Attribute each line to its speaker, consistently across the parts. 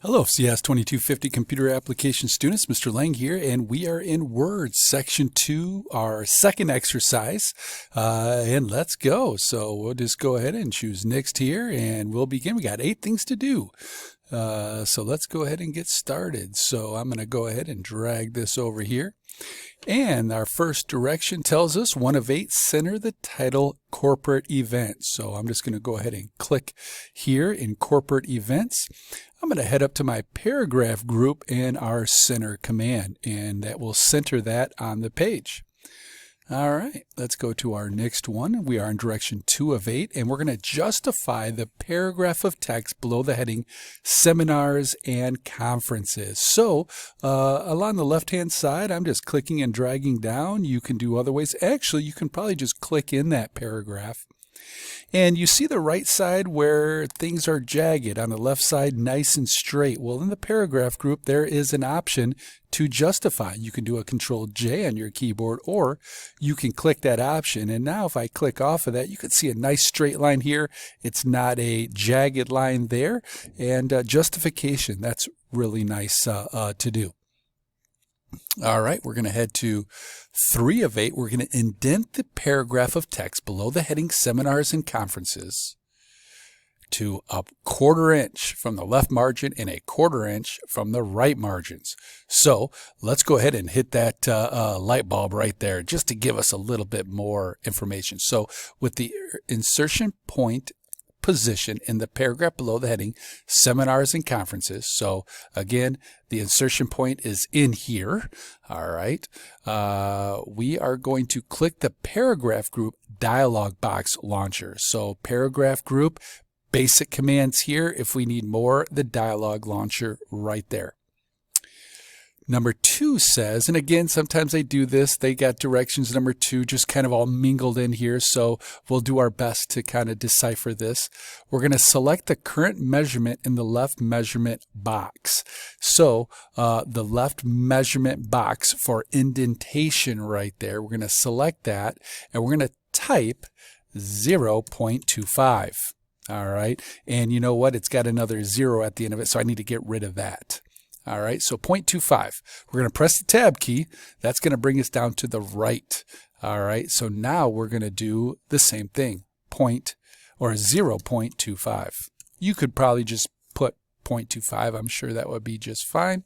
Speaker 1: Hello, CS 2250 computer application students. Mr. Lang here, and we are in Word, section 2, our second exercise. And let's go. So we'll just go ahead and choose next here, and we'll begin. We got 8 things to do. So let's go ahead and get started. So I'm going to go ahead and drag this over here. And our first direction tells us 1 of 8, center the title corporate events. So I'm just going to go ahead and click here in corporate events. I'm going to head up to my paragraph group and our center command, and that will center that on the page. All right, let's go to our next one. We are in direction 2 of 8, and we're going to justify the paragraph of text below the heading Seminars and Conferences. So along the left-hand side, I'm just clicking and dragging down. You can do other ways. Actually, you can probably just click in that paragraph. And you see the right side where things are jagged, on the left side nice and straight. Well, in the paragraph group, there is an option to justify. You can do a Control-J on your keyboard, or you can click that option. And now if I click off of that, you can see a nice straight line here. It's not a jagged line there. And justification, that's really nice to do. All right, we're going to head to 3 of 8. We're going to indent the paragraph of text below the heading Seminars and Conferences to a 1/4 inch from the left margin and a 1/4 inch from the right margins. So let's go ahead and hit that light bulb right there just to give us a little bit more information. So with the insertion point position in the paragraph below the heading Seminars and Conferences. So again, the insertion point is in here. All right. We are going to click the paragraph group dialog box launcher. So paragraph group, basic commands here. If we need more, the dialog launcher right there. Number 2 says, and again, sometimes they do this, they got directions number 2 just kind of all mingled in here, so we'll do our best to kind of decipher this. We're going to select the current measurement in the left measurement box. So the left measurement box for indentation right there, we're going to select that, and we're going to type 0.25. All right, and you know what? It's got another 0 at the end of it, so I need to get rid of that. All right, so 0.25. We're going to press the tab key. That's going to bring us down to the right. All right, so now we're going to do the same thing, 0.25. You could probably just put 0.25. I'm sure that would be just fine.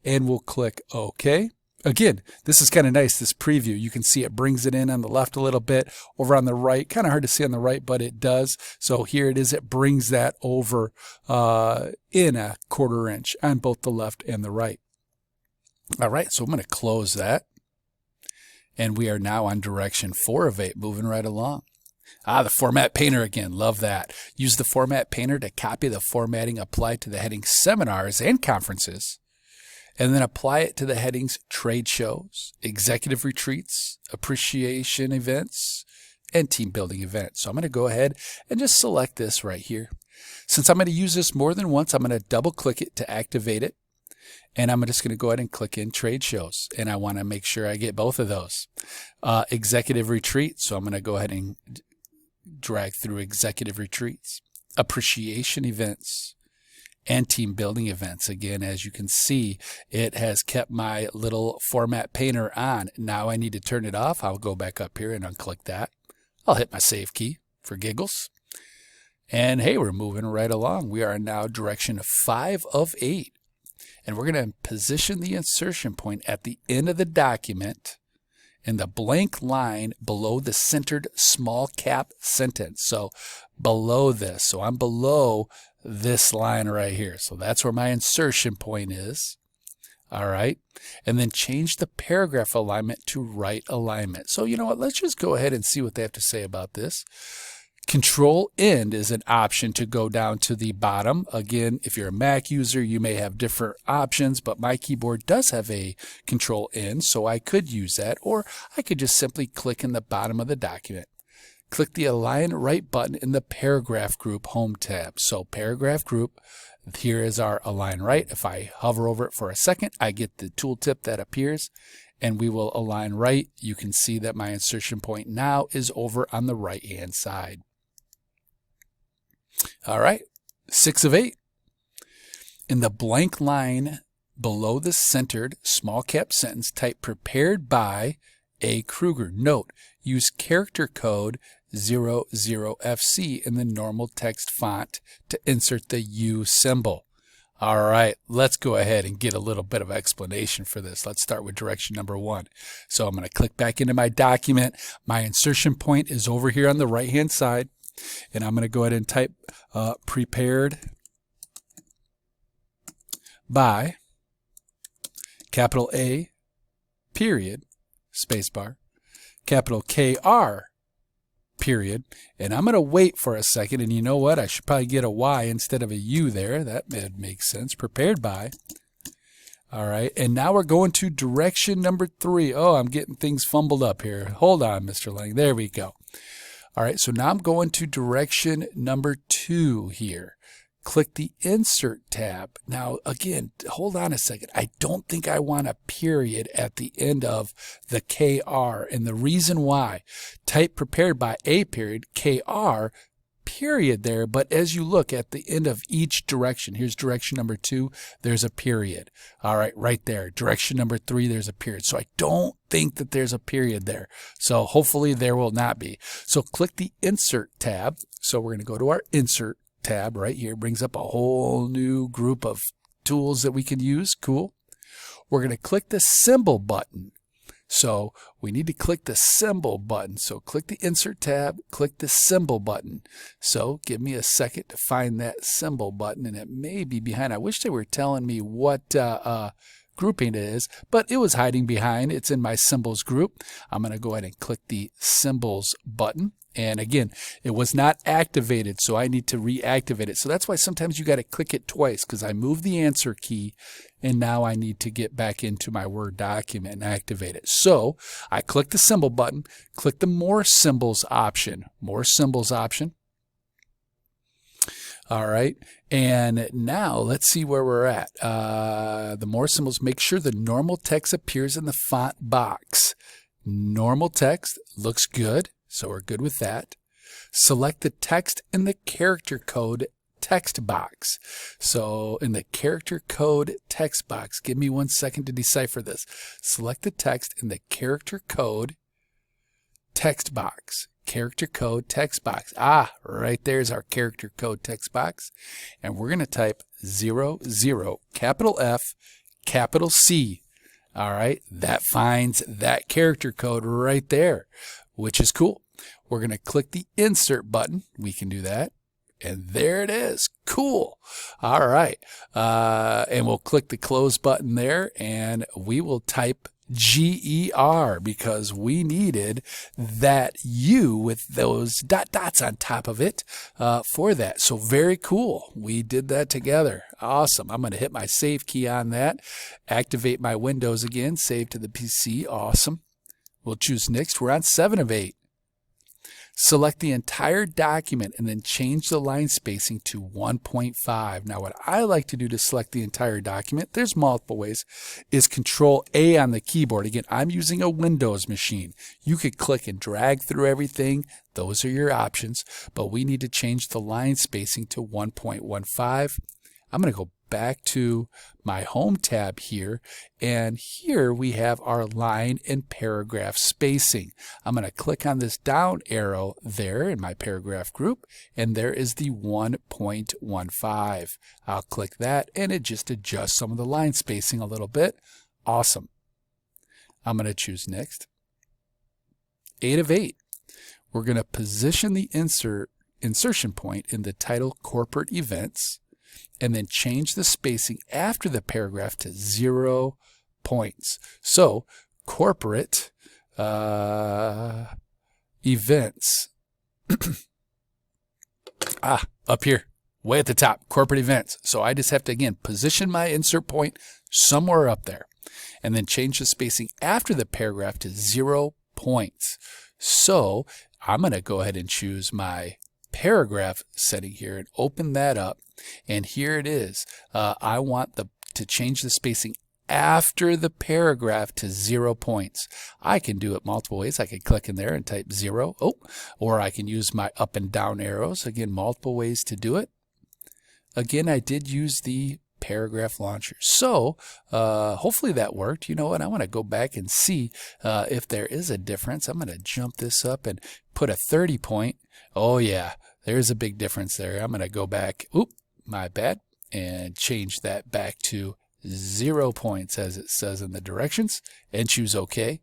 Speaker 1: And we'll click OK. Again, this is kind of nice, this preview. You can see it brings it in on the left a little bit, over on the right. Kind of hard to see on the right, but it does. So here it is. It brings that over in a 1/4 inch on both the left and the right. All right, so I'm going to close that. And we are now on direction 4 of 8, moving right along. The Format Painter again. Love that. Use the Format Painter to copy the formatting applied to the heading Seminars and Conferences, and then apply it to the headings Trade Shows, Executive Retreats, Appreciation Events, and Team Building Events. So I'm going to go ahead and just select this right here. Since I'm going to use this more than once, I'm going to double click it to activate it. And I'm just going to go ahead and click in Trade Shows. And I want to make sure I get both of those. Executive Retreat. So I'm going to go ahead and drag through Executive Retreats, Appreciation Events, and Team Building Events. Again, as you can see, it has kept my little Format Painter on. Now I need to turn it off. I'll go back up here and unclick that. I'll hit my Save key for giggles. And hey, we're moving right along. We are now direction 5 of 8. And we're going to position the insertion point at the end of the document in the blank line below the centered small cap sentence. So below this. So I'm below this line right here. So that's where my insertion point is. All right. And then change the paragraph alignment to right alignment. So you know what? Let's just go ahead and see what they have to say about this. Control End is an option to go down to the bottom. Again, if you're a Mac user, you may have different options, but my keyboard does have a Control End, so I could use that, or I could just simply click in the bottom of the document. Click the Align Right button in the Paragraph Group Home tab. So Paragraph Group, here is our Align Right. If I hover over it for a second, I get the tooltip that appears, and we will align right. You can see that my insertion point now is over on the right-hand side. All right, 6 of 8. In the blank line below the centered small cap sentence, type prepared by A. Kruger. Note, use character code 00FC in the normal text font to insert the U symbol. All right, let's go ahead and get a little bit of explanation for this. Let's start with direction number 1. So I'm going to click back into my document. My insertion point is over here on the right-hand side, and I'm going to go ahead and type prepared by capital A, period, spacebar, capital KR, period, and I'm going to wait for a second, and you know what? I should probably get a Y instead of a U there. That makes sense. Prepared by. All right, and now we're going to direction number 3. Oh, I'm getting things fumbled up here. Hold on, Mr. Lang. There we go. All right, so now I'm going to direction number 2 here. Click the Insert tab. Now, again, hold on a second. I don't think I want a period at the end of the KR. And the reason why, type prepared by A period, KR, period there. But as you look at the end of each direction, here's direction number 2, there's a period. All right, right there. Direction number 3, there's a period. So I don't think that there's a period there. So hopefully there will not be. So click the Insert tab. So we're going to go to our Insert tab right here. Brings up a whole new group of tools that we can use. Cool. We're going to click the symbol button. So we need to click the symbol button. So click the Insert tab, click the symbol button. So give me a second to find that symbol button, and it may be behind. I wish they were telling me what grouping it is, but it was hiding behind. It's in my symbols group. I'm going to go ahead and click the symbols button. And again, it was not activated, so I need to reactivate it. So that's why sometimes you got to click it twice, because I moved the answer key, and now I need to get back into my Word document and activate it. So I click the symbol button, click the More Symbols option. More Symbols option. All right, and now let's see where we're at. The More Symbols, make sure the normal text appears in the font box. Normal text looks good. So we're good with that. Select the text in the character code text box. So in the character code text box, give me 1 second to decipher this. Select the text in the character code text box. Character code text box. Ah, right there's our character code text box. And we're going to type 00, capital F, capital C. All right, that finds that character code right there, which is cool. We're going to click the Insert button. We can do that. And there it is. Cool. All right. And we'll click the Close button there, and we will type GER because we needed that U with those dots on top of it for that. So very cool. We did that together. Awesome. I'm going to hit my Save key on that. Activate my Windows again. Save to the PC. Awesome. We'll choose Next. We're on 7 of 8. Select the entire document and then change the line spacing to 1.5. Now what I like to do to select the entire document, there's multiple ways, is Control A on the keyboard. Again, I'm using a Windows machine. You could click and drag through everything. Those are your options, but we need to change the line spacing to 1.15. I'm going to go back to my Home tab here, and here we have our line and paragraph spacing. I'm going to click on this down arrow there in my paragraph group, and there is the 1.15. I'll click that, and it just adjusts some of the line spacing a little bit. Awesome. I'm going to choose Next. 8 of 8. We're going to position the insertion point in the title Corporate Events, and then change the spacing after the paragraph to 0 points. So corporate events. Up here, way at the top, corporate events. So I just have to, again, position my insert point somewhere up there, and then change the spacing after the paragraph to 0 points. So I'm going to go ahead and choose my paragraph setting here and open that up. And here it is. I want to change the spacing after the paragraph to 0 points. I can do it multiple ways. I can click in there and type 0. Or I can use my up and down arrows. Again, multiple ways to do it. Again, I did use the paragraph launcher. So hopefully that worked. You know what? I want to go back and see if there is a difference. I'm going to jump this up and put a 30 point. Oh yeah, there's a big difference there. I'm going to go back. Oop, my bad. And change that back to 0 points as it says in the directions and choose OK.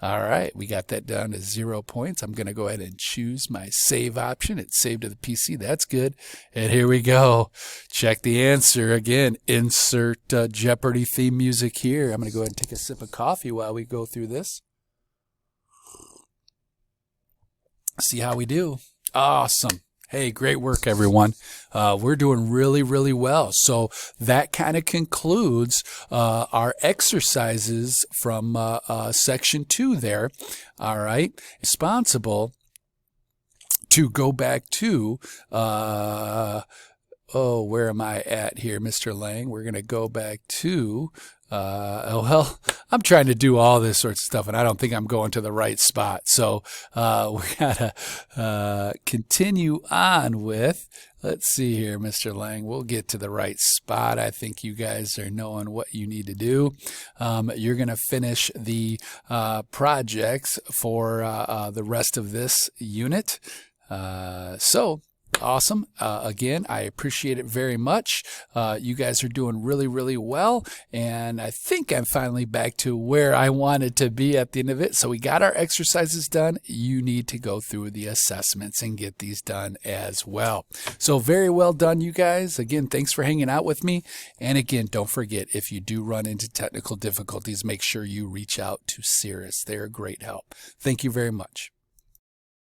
Speaker 1: All right, we got that down to 0 points. I'm going to go ahead and choose my save option. It's saved to the PC. That's good. And here we go. Check the answer. Again, insert Jeopardy theme music here. I'm going to go ahead and take a sip of coffee while we go through this. See how we do. Awesome. Hey, great work, everyone. We're doing really, really well. So that kind of concludes our exercises from section 2 there. All right. Responsible to go back to, where am I at here, Mr. Lang? We're going to go back to, well, I'm trying to do all this sorts of stuff, and I don't think I'm going to the right spot. So we got to continue on with, let's see here, Mr. Lang. We'll get to the right spot. I think you guys are knowing what you need to do. You're going to finish the projects for the rest of this unit. So awesome. Again, I appreciate it very much. You guys are doing really, really well. And I think I'm finally back to where I wanted to be at the end of it. So we got our exercises done. You need to go through the assessments and get these done as well. So very well done, you guys. Again, thanks for hanging out with me. And again, don't forget, if you do run into technical difficulties, make sure you reach out to Cirrus. They're a great help. Thank you very much.